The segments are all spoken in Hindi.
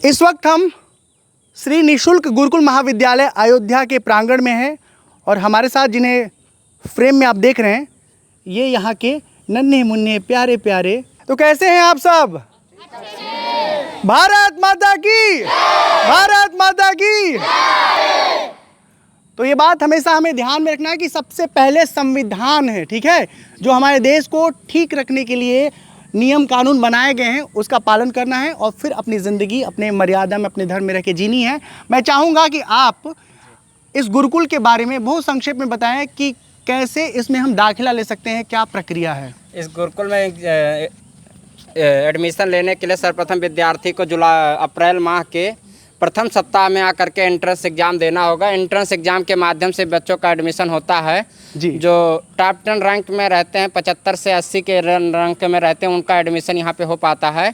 इस वक्त हम श्री निशुल्क गुरुकुल महाविद्यालय अयोध्या के प्रांगण में हैं और हमारे साथ जिन्हें फ्रेम में आप देख रहे हैं ये यहाँ के नन्हे मुन्ने प्यारे प्यारे। तो कैसे हैं आप सब? भारत माता की, भारत माता की। तो ये बात हमेशा हमें ध्यान में रखना है कि सबसे पहले संविधान है, ठीक है, जो हमारे देश को ठीक रखने के लिए नियम कानून बनाए गए हैं उसका पालन करना है और फिर अपनी ज़िंदगी अपने मर्यादा में अपने धर्म में रह के जीनी है। मैं चाहूँगा कि आप इस गुरुकुल के बारे में बहुत संक्षेप में बताएं कि कैसे इसमें हम दाखिला ले सकते हैं, क्या प्रक्रिया है? इस गुरुकुल में एडमिशन लेने के लिए सर्वप्रथम विद्यार्थी को अप्रैल माह के प्रथम सप्ताह में आकर के एंट्रेंस एग्ज़ाम देना होगा। एंट्रेंस एग्ज़ाम के माध्यम से बच्चों का एडमिशन होता है जी। जो टॉप 10 रैंक में रहते हैं, 75 से 80 के रैंक में रहते हैं, उनका एडमिशन यहाँ पे हो पाता है।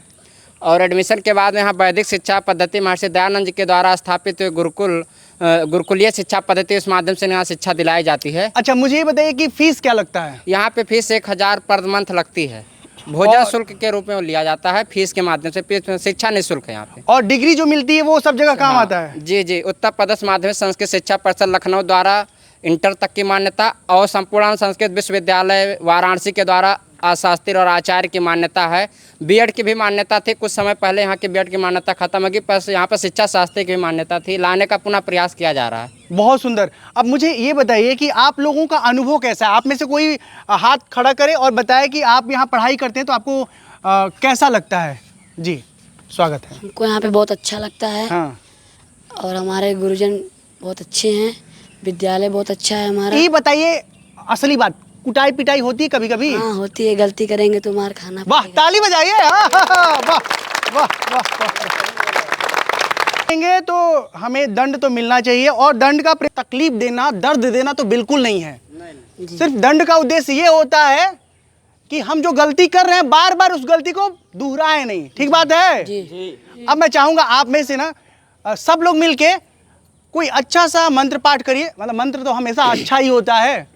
और एडमिशन के बाद यहाँ वैदिक शिक्षा पद्धति महर्षि दयानंद जी के द्वारा स्थापित गुरुकुलीय शिक्षा पद्धति, उस माध्यम से यहाँ शिक्षा दिलाई जाती है। अच्छा, मुझे ये बताइए कि फीस क्या लगता है? यहाँ पे फीस 1000 पर मंथ लगती है। भोजन शुल्क के रूप में लिया जाता है, फीस के माध्यम से शिक्षा निःशुल्क है यहाँ पे। और डिग्री जो मिलती है वो सब जगह काम आता है? जी जी। उत्तर प्रदेश माध्यमिक संस्कृत शिक्षा परिषद लखनऊ द्वारा इंटर तक की मान्यता और संपूर्ण संस्कृत विश्वविद्यालय वाराणसी के द्वारा शास्त्री और आचार्य की मान्यता है। बीएड की भी मान्यता थी, कुछ समय पहले यहाँ की बीएड की मान्यता खत्म होगी, पर यहाँ पर शिक्षा शास्त्री की भी मान्यता थी, लाने का पुनः प्रयास किया जा रहा है। बहुत सुंदर। अब मुझे ये बताइए कि आप लोगों का अनुभव कैसा है? आप में से कोई हाथ खड़ा करे और बताए कि आप यहाँ पढ़ाई करते हैं तो आपको कैसा लगता है? जी, स्वागत है। हमको यहाँ पे बहुत अच्छा लगता है। हाँ। और हमारे गुरुजन बहुत अच्छे हैं, विद्यालय बहुत अच्छा है हमारा। ये बताइए असली बात, कुटाई पिटाई होती है कभी कभी? हाँ होती है, गलती करेंगे तो मार खाना वाह, पड़ेगा। ताली बजाइए। वाह वाह वाह। तो हमें दंड तो मिलना चाहिए और दंड का तकलीफ देना, दर्द देना तो बिल्कुल नहीं है। सिर्फ दंड का उद्देश्य ये होता है कि हम जो गलती कर रहे हैं बार बार उस गलती को दोहराए नहीं। ठीक बात है जी। अब मैं चाहूंगा आप में से ना सब लोग मिलके कोई अच्छा सा मंत्र पाठ करिए। मतलब मंत्र तो हमेशा अच्छा ही होता है,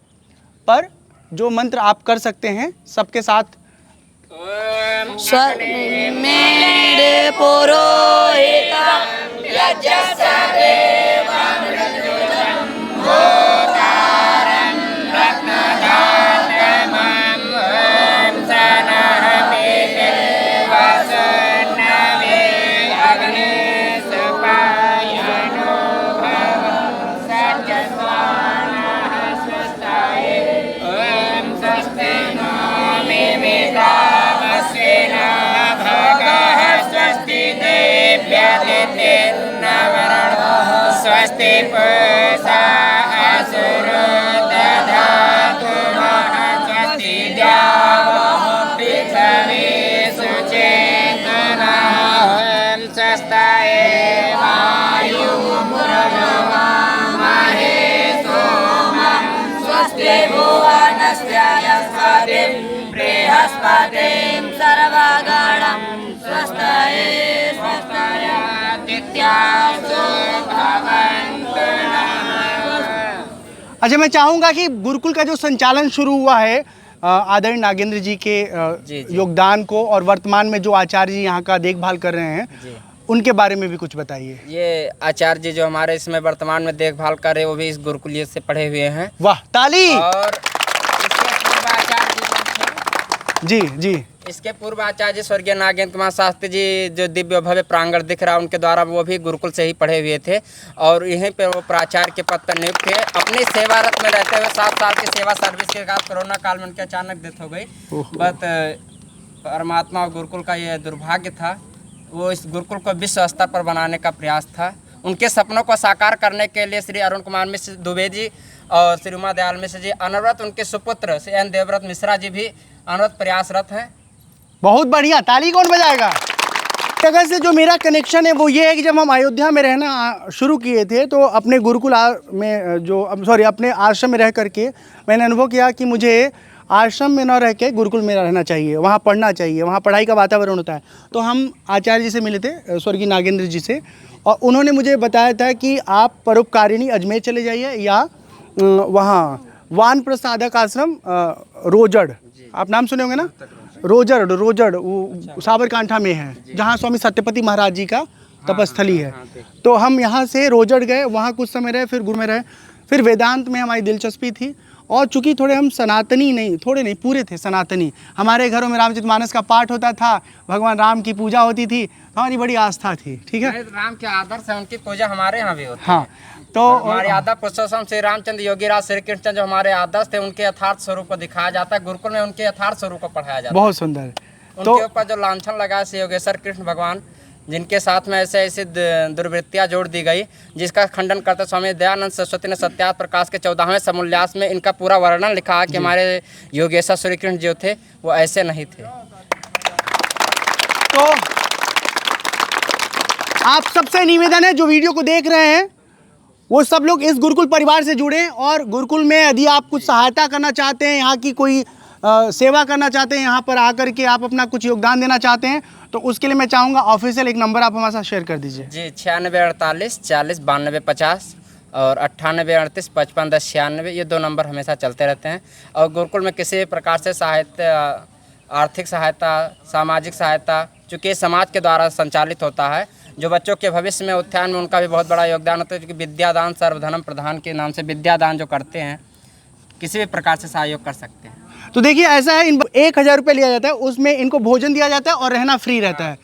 पर जो मंत्र आप कर सकते हैं सबके साथ। स्वनिर्मित पुरोहितम् यज्ञस्य देवं भूतारं रत्नदातमं सनहमिते वसन्नवे अग्निसुपायनो भव सत्यस्वानः स्वस्ताये ॐ स्वस्ति नो मिमितामस्वेन भगः स्वस्ति देव्यतिथिर्नवरणः स्वस्ति पूषा असुरो दधातु नः स्वस्ति द्यावः पृथिवी सुचेतनः ॐ स्वस्ताये वायुर्भुवमहे सोमं स्वस्ति भुवनस्य यस्पतिं बृहस्पतिं सर्वगणं स्वस्ताये स्वस्तायादित्यासो भवन्तु नमः। अच्छा, मैं चाहूँगा कि गुरुकुल का जो संचालन शुरू हुआ है आदरणीय नागेंद्र जी के जी। योगदान को और वर्तमान में जो आचार्य जी यहाँ का देखभाल कर रहे हैं उनके बारे में भी कुछ बताइए। ये आचार्य जी जो हमारे इसमें वर्तमान में देखभाल कर रहे हैं वो भी इस गुरुकुलीय से पढ़े हुए हैं। वाह, ताली। और इसके पूर्व आचार्य जी जी। इसके पूर्व आचार्य स्वर्गीय नागेंद्र कुमार शास्त्री जी जो दिव्य भव्य प्रांगण दिख रहा है उनके द्वारा वो भी गुरुकुल से ही पढ़े हुए थे और यहीं पर वो प्राचार्य के पद पर नियुक्त थे। अपनी सेवारत में रहते हुए 7 साल की सेवा सर्विस के बाद कोरोना काल में उनकी अचानक डेथ हो गई। बट परमात्मा और गुरुकुल का ये दुर्भाग्य था, वो इस गुरुकुल को विश्व स्तर पर बनाने का प्रयास था। उनके सपनों को साकार करने के लिए श्री अरुण कुमार मिश्र दुबे जी और श्री उमा दयाल मिश्र जी अनवरत, उनके सुपुत्र श्री एन देवव्रत मिश्रा जी भी अनवरत प्रयासरत हैं। बहुत बढ़िया, ताली कौन बजाएगा? जगह से जो मेरा कनेक्शन है वो ये है कि जब हम अयोध्या में रहना शुरू किए थे तो अपने गुरुकुल में अपने आश्रम में रह करके मैंने अनुभव किया कि मुझे आश्रम में न रह के गुरुकुल में रहना चाहिए, वहाँ पढ़ना चाहिए, वहाँ पढ़ाई का वातावरण होता है। तो हम आचार्य जी से मिले थे, स्वर्गीय नागेंद्र जी से, और उन्होंने मुझे बताया था कि आप परोपकारिणी अजमेर चले जाइए या वहाँ वान प्रसादक आश्रम रोजड़, आप नाम सुने होंगे ना, रोजड़ वो साबरकांठा में है, जहाँ स्वामी सत्यपति महाराज जी का तपस्थली है। तो हम यहाँ से रोजड़ गए, वहाँ कुछ समय रहे, फिर गुरु में रहे, फिर वेदांत में हमारी दिलचस्पी थी। और चूंकि थोड़े हम सनातनी नहीं, थोड़े नहीं पूरे थे सनातनी, हमारे घरों में रामचरितमानस का पाठ होता था, भगवान राम की पूजा होती थी, हमारी बड़ी आस्था थी। ठीक है, राम के आदर्श है, उनकी पूजा हमारे यहाँ भी होती है। हाँ, तो हमारे आदर्श पुरुषोत्तम श्री रामचंद्र योगीराज श्री कृष्ण जो हमारे आदर्श थे, उनके यथार्थ स्वरूप को दिखाया जाता है, गुरुकुल में उनके यथार्थ स्वरूप को पढ़ाया जाता है। बहुत सुंदर। उनके ऊपर जो लांछन लगा श्री योगेश्वर कृष्ण भगवान, जिनके साथ में ऐसे ऐसी दुर्वृत्तियां जोड़ दी गई, जिसका खंडन करते स्वामी दयानंद सरस्वती ने सत्यार्थ प्रकाश के 14वें समूल्लास में इनका पूरा वर्णन लिखा है कि हमारे योगेश्वर श्री कृष्ण जो थे वो ऐसे नहीं थे। तो आप सबसे निवेदन है जो वीडियो को देख रहे हैं, वो सब लोग इस गुरुकुल परिवार से जुड़े, और गुरुकुल में यदि आप कुछ सहायता करना चाहते हैं, यहाँ की कोई सेवा करना चाहते हैं, यहाँ पर आकर के आप अपना कुछ योगदान देना चाहते हैं, तो उसके लिए मैं चाहूँगा ऑफिशियल एक नंबर आप हमारे साथ शेयर कर दीजिए। जी 9648 40 92 50 और 9838 55 10 96, ये 2 नंबर हमेशा चलते रहते हैं। और गुरुकुल में किसी भी प्रकार से सहायता, आर्थिक सहायता, सामाजिक सहायता, चूँकि समाज के द्वारा संचालित होता है, जो बच्चों के भविष्य में उत्थान में उनका भी बहुत बड़ा योगदान होता है, क्योंकि विद्यादान सर्वधर्म प्रधान के नाम से विद्यादान जो करते हैं, किसी भी प्रकार से सहयोग कर सकते हैं। तो देखिए ऐसा है, इन 1000 रुपये लिया जाता है, उसमें इनको भोजन दिया जाता है और रहना फ्री रहता है,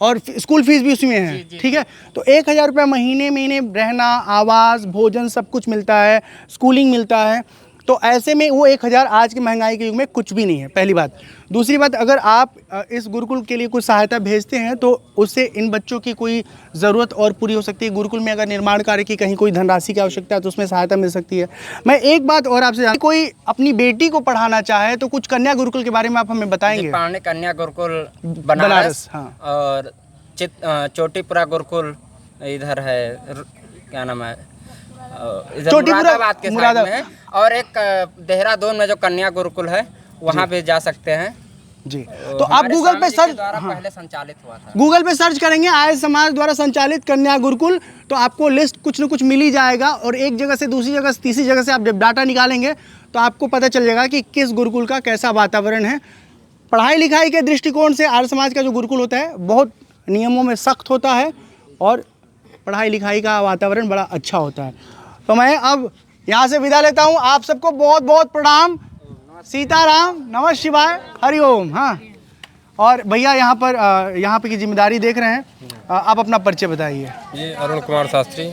और स्कूल फीस भी उसमें है। ठीक है, तो 1000 रुपये महीने में इन्हें रहना, आवास, भोजन सब कुछ मिलता है, स्कूलिंग मिलता है। तो ऐसे में वो 1000 आज की महंगाई के युग में कुछ भी नहीं है, पहली बात। दूसरी बात, अगर आप इस गुरुकुल के लिए कुछ सहायता भेजते हैं तो उससे इन बच्चों की कोई ज़रूरत और पूरी हो सकती है। गुरुकुल में अगर निर्माण कार्य की कहीं कोई धनराशि की आवश्यकता है तो उसमें सहायता मिल सकती है। मैं एक बात और आपसे, कोई अपनी बेटी को पढ़ाना चाहे तो कुछ कन्या गुरुकुल के बारे में आप हमें बताएंगे? पावनी कन्या गुरुकुल बनारस, हाँ। और चोटीपुरा गुरुकुल इधर है, क्या नाम है, इधर मुरादाबाद के साइड में है, और एक देहरादून में जो कन्या गुरुकुल है वहाँ भी जा सकते हैं जी। तो आप गूगल पे सर्च, पहले संचालित हुआ था, गूगल पे सर्च करेंगे आर्य समाज द्वारा संचालित कन्या गुरुकुल, तो आपको लिस्ट कुछ न कुछ मिल ही जाएगा। और एक जगह से दूसरी जगह से तीसरी जगह से आप जब डाटा निकालेंगे तो आपको पता चल जाएगा कि किस गुरुकुल का कैसा वातावरण है। पढ़ाई लिखाई के दृष्टिकोण से आर्य समाज का जो गुरुकुल होता है बहुत नियमों में सख्त होता है, और पढ़ाई लिखाई का वातावरण बड़ा अच्छा होता है। तो मैं अब यहाँ से विदा लेता हूँ। आप सबको बहुत बहुत प्रणाम, सीताराम, नमः शिवाय, हरिओम। हाँ, और भैया यहाँ पे की जिम्मेदारी देख रहे हैं, आप अपना परिचय बताइए। जी अरुण कुमार शास्त्री।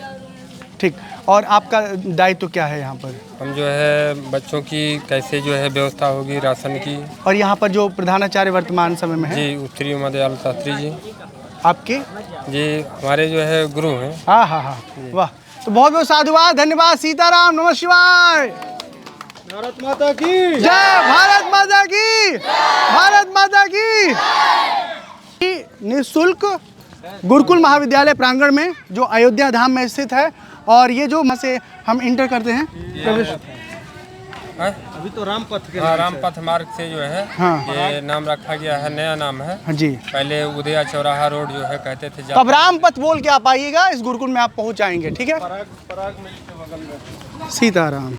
ठीक, और आपका दायित्व क्या है यहाँ पर? हम जो है बच्चों की कैसे जो है व्यवस्था होगी राशन की। और यहाँ पर जो प्रधानाचार्य वर्तमान समय में है? जी उत्तरी उमादयाल शास्त्री जी। आपके? जी हमारे जो है गुरु हैं। हाँ हाँ हाँ, वाह। तो बहुत बहुत साधुवाद, धन्यवाद, सीताराम, नमः शिवाय, भारत माता की जय, भारत माता की, भारत माता की। निःशुल्क गुरुकुल महाविद्यालय प्रांगण में जो अयोध्या धाम में स्थित है, और ये जो से हम इंटर करते हैं अभी तो रामपथ के, हाँ, रामपथ मार्ग से जो है, हाँ, ये नाम रखा गया है, नया नाम है। हाँ जी, पहले उदया चौराहा रोड जो है कहते थे। तब रामपथ बोल के आप आइएगा, इस गुरुकुल में आप पहुंच जाएंगे। ठीक है, पराग मिल के बगल में। सीताराम।